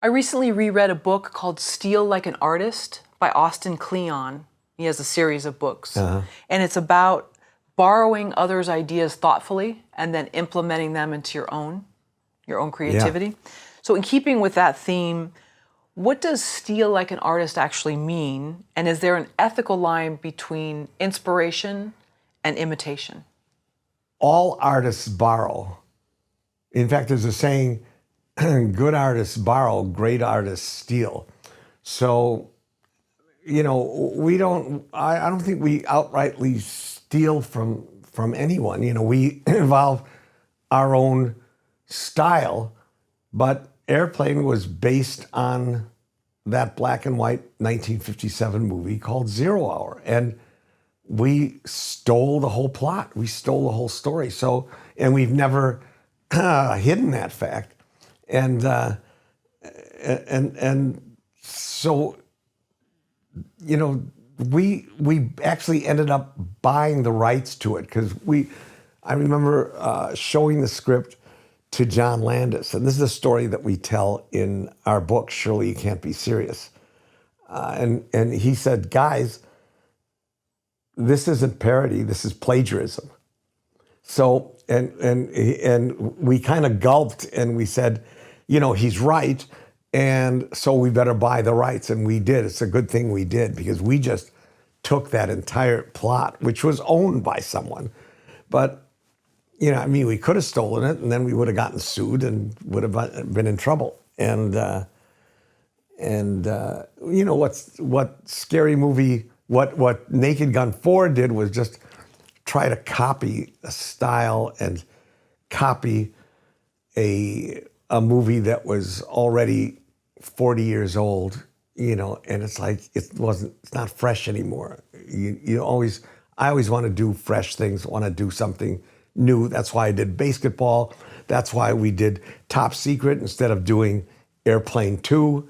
I recently reread a book called Steal Like an Artist by Austin Kleon. He has a series of books. And it's about borrowing others' ideas thoughtfully and then implementing them into your own creativity. Yeah. So in keeping with that theme, what does steal like an artist actually mean? And is there an ethical line between inspiration and imitation? All artists borrow. In fact, there's a saying, good artists borrow, great artists steal. So, I don't think we outrightly steal from anyone. We evolve our own style, but Airplane was based on that black and white 1957 movie called 0 Hour. And we stole the whole plot. We stole the whole story. So, and we've never hidden that fact. And so, we actually ended up buying the rights to it because I remember showing the script to John Landis, and this is a story that we tell in our book, Surely You Can't Be Serious. And he said, guys, this isn't parody, this is plagiarism. So, and we kind of gulped and we said, he's right, and so we better buy the rights, and we did. It's a good thing we did because we just took that entire plot, which was owned by someone. But we could have stolen it, and then we would have gotten sued and would have been in trouble. And what Scary Movie, what Naked Gun 4 did was just try to copy a style and copy a movie that was already 40 years old, and it's like it's not fresh anymore. I always want to do fresh things, want to do something new. That's why I did BASEketball. That's why we did Top Secret instead of doing Airplane 2.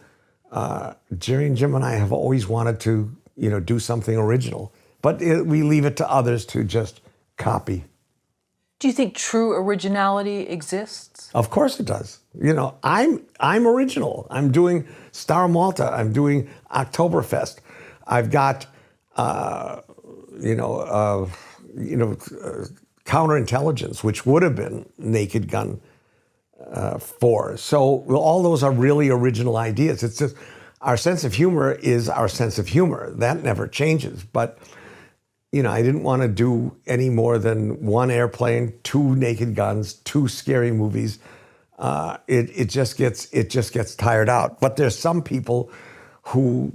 Jerry and Jim and I have always wanted to, do something original, but we leave it to others to just copy. Do you think true originality exists? Of course it does. I'm original. I'm doing Star Malta. I'm doing Oktoberfest. I've got, Counterintelligence, which would have been Naked Gun 4. So all those are really original ideas. It's just our sense of humor is our sense of humor. That never changes. But, I didn't want to do any more than one Airplane, 2 Naked Guns, 2 scary movies. It just gets tired out. But there's some people who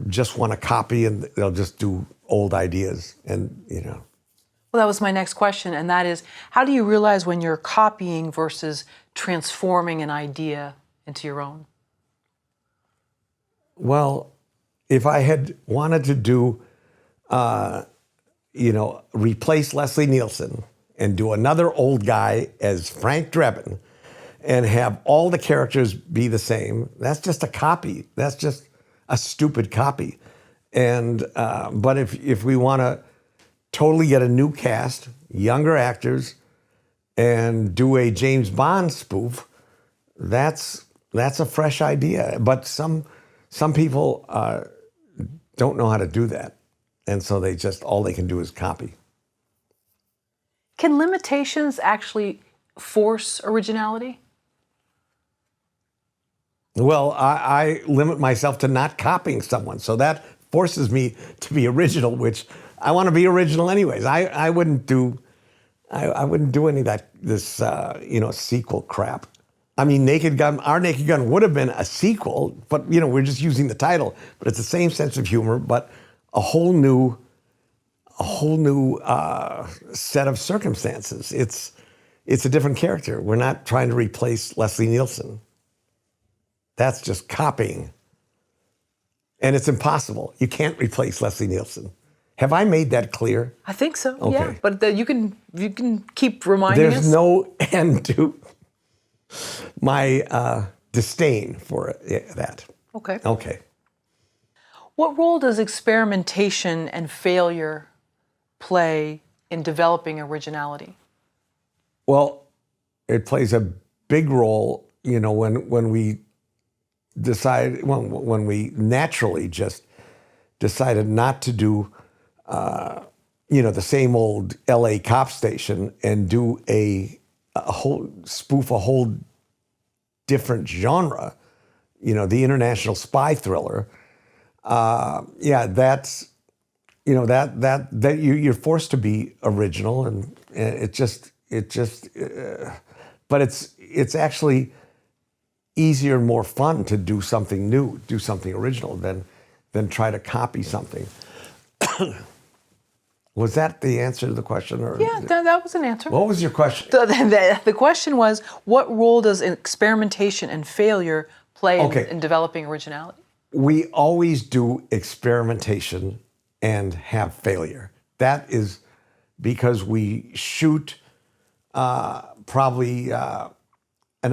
just want to copy and they'll just do old ideas and. Well, that was my next question, and that is, how do you realize when you're copying versus transforming an idea into your own? Well, if I had wanted to do, replace Leslie Nielsen and do another old guy as Frank Drebin and have all the characters be the same, that's just a copy. That's just a stupid copy. And but if we want to totally get a new cast, younger actors, and do a James Bond spoof, that's a fresh idea. But some people don't know how to do that. And so all they can do is copy. Can limitations actually force originality? Well, I limit myself to not copying someone. So that forces me to be original, which I want to be original anyways. I wouldn't do any of this sequel crap. I mean, our Naked Gun would have been a sequel, but we're just using the title. But it's the same sense of humor, but a whole new set of circumstances. It's a different character. We're not trying to replace Leslie Nielsen. That's just copying. And it's impossible. You can't replace Leslie Nielsen. Have I made that clear? I think so, okay. Yeah. But you can keep reminding us. There's no end to my disdain for that. Okay. Okay. What role does experimentation and failure play in developing originality? Well, it plays a big role, when we decided, when we naturally just decided not to do, the same old LA cop station and do a whole spoof, a whole different genre, the international spy thriller. That's, that you're forced to be original, and but it's actually easier and more fun to do something new, do something original than try to copy something. Was that the answer to the question? Or Yeah, that was an answer. What was your question? The question was, what role does experimentation and failure play in developing originality? We always do experimentation and have failure. That is because we shoot probably an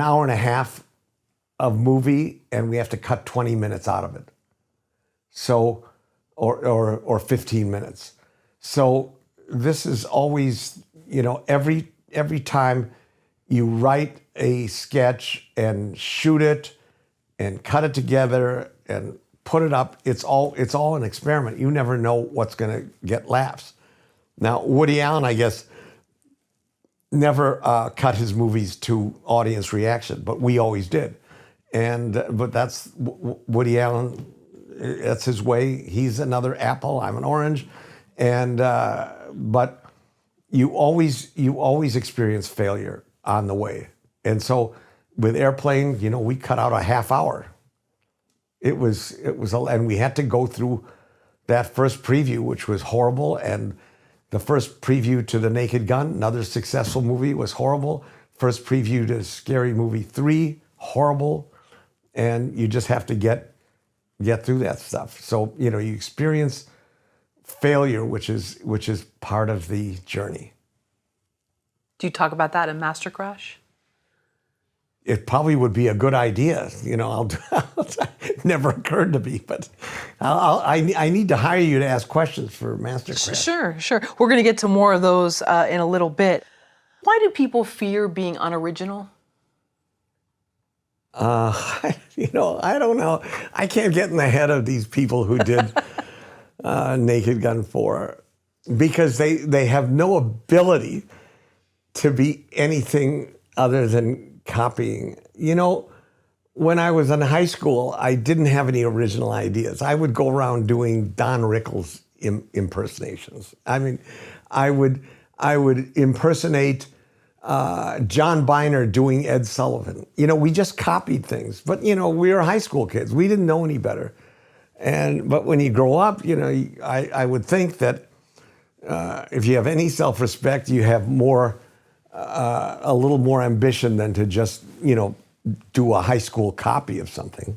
hour and a half of movie, and we have to cut 20 minutes out of it. So, or 15 minutes. So this is always, every time you write a sketch and shoot it and cut it together and put it up, it's all an experiment. You never know what's going to get laughs. Now, Woody Allen, I guess, never cut his movies to audience reaction, but we always did. But that's Woody Allen. That's his way. He's another apple. I'm an orange, but you always experience failure on the way. And so with Airplane, we cut out a half hour. And we had to go through that first preview, which was horrible, and the first preview to The Naked Gun, another successful movie, was horrible. First preview to Scary Movie 3, horrible. And you just have to get through that stuff. So, you experience failure, which is part of the journey. Do you talk about that in MASTERCRASH? It probably would be a good idea. It never occurred to me, but I need to hire you to ask questions for MASTERCRASH. Sure. We're going to get to more of those in a little bit. Why do people fear being unoriginal? I don't know. I can't get in the head of these people who did Naked Gun 4, because they have no ability to be anything other than copying. When I was in high school, I didn't have any original ideas. I would go around doing Don Rickles impersonations. I mean, I would impersonate John Biner doing Ed Sullivan. We just copied things. But, we were high school kids. We didn't know any better. But when you grow up, I would think that if you have any self-respect, you have a little more ambition than to just, do a high school copy of something.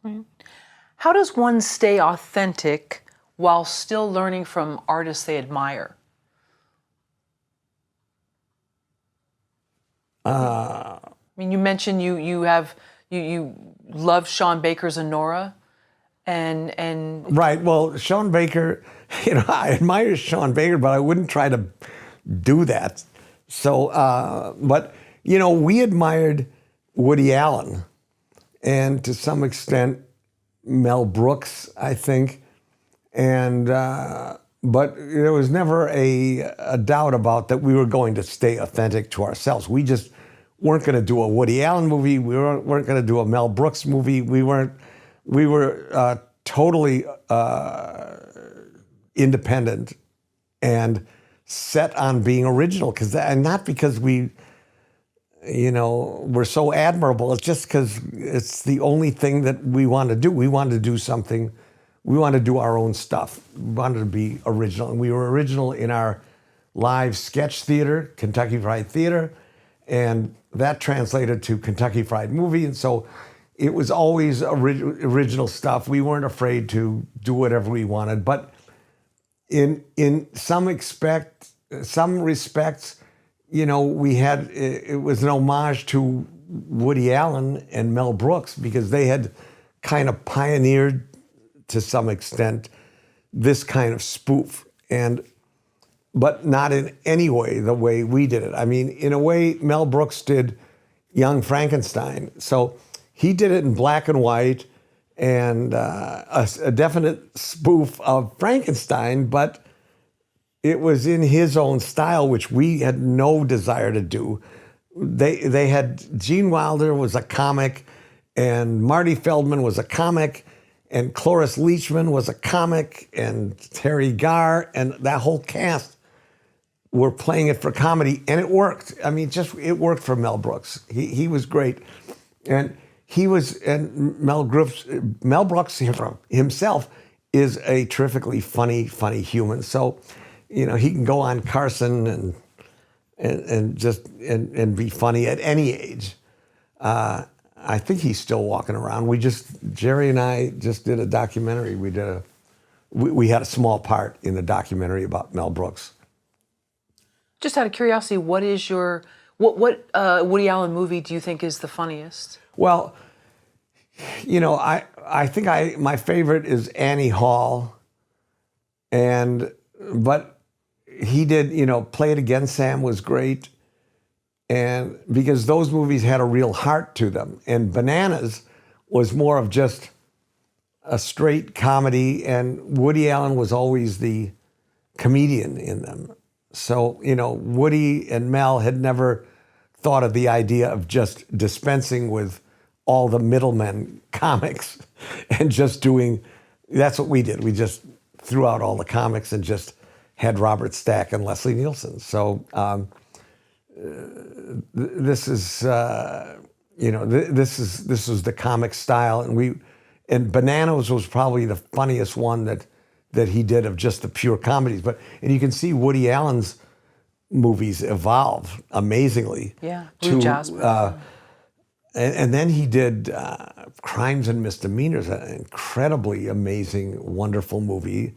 Right. How does one stay authentic while still learning from artists they admire? You mentioned you love Sean Baker's Anora, and right. Well, Sean Baker, I admire Sean Baker, but I wouldn't try to do that. So, but we admired Woody Allen, and to some extent Mel Brooks, I think, but there was never a doubt about that we were going to stay authentic to ourselves. We just weren't going to do a Woody Allen movie. We weren't going to do a Mel Brooks movie. We were totally independent and set on being original, and not because we're so admirable. It's just because it's the only thing that we want to do. We wanted to do something. We wanted to do our own stuff. We wanted to be original. And we were original in our live sketch theater, Kentucky Fried Theater, and that translated to Kentucky Fried Movie. And so it was always original stuff. We weren't afraid to do whatever we wanted. But in some respects, it was an homage to Woody Allen and Mel Brooks, because they had kind of pioneered to some extent this kind of spoof, but not in any way the way we did it. I mean, in a way, Mel Brooks did Young Frankenstein. So he did it in black and white, and a definite spoof of Frankenstein, but it was in his own style, which we had no desire to do. They had Gene Wilder was a comic, and Marty Feldman was a comic, and Cloris Leachman was a comic, and Terry Garr, and that whole cast were playing it for comedy, and it worked. I mean, it worked for Mel Brooks. He was great, and Mel Brooks himself is a terrifically funny human. So, you know, he can go on Carson and be funny at any age. I think he's still walking around. Jerry and I just did a documentary. We had a small part in the documentary about Mel Brooks. Just out of curiosity, what Woody Allen movie do you think is the funniest? Well, you know, I think my favorite is Annie Hall, but he did, you know, Play It Again, Sam was great, and because those movies had a real heart to them, and Bananas was more of just a straight comedy, and Woody Allen was always the comedian in them. So, you know, Woody and Mel had never thought of the idea of just dispensing with all the middlemen comics and just that's what we did. We just threw out all the comics and just had Robert Stack and Leslie Nielsen. So this is, you know, this is the comic style. And Bananas was probably the funniest one that he did of just the pure comedies. And you can see Woody Allen's movies evolve amazingly. Yeah, Blue Jasmine. And then he did Crimes and Misdemeanors, an incredibly amazing, wonderful movie,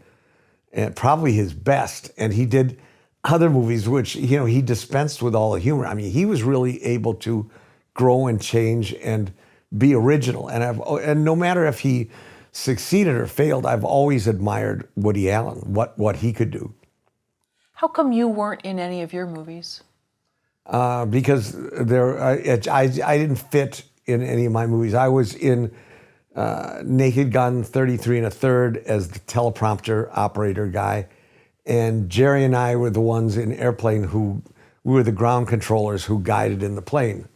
and probably his best. And he did other movies which, you know, he dispensed with all the humor. I mean, he was really able to grow and change and be original. And no matter if he succeeded or failed, I've always admired Woody Allen, what he could do. How come you weren't in any of your movies? Because I didn't fit in any of my movies. I was in Naked Gun 33 1/3 as the teleprompter operator guy, and Jerry and I were the ones in Airplane we were the ground controllers who guided in the plane.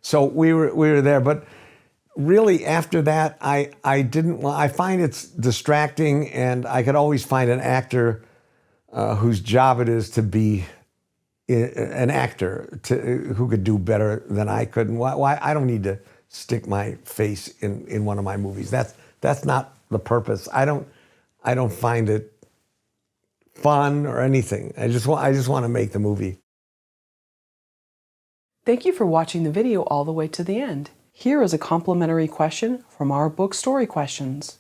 So we were there, but really after that, I find it's distracting, and I could always find an actor whose job it is to be an actor who could do better than I could. And why I don't need to stick my face in one of my movies. That's not the purpose. I don't find it fun or anything. I just want to make the movie. Thank you for watching the video all the way to the end. Here is a complimentary question from our book Story Questions.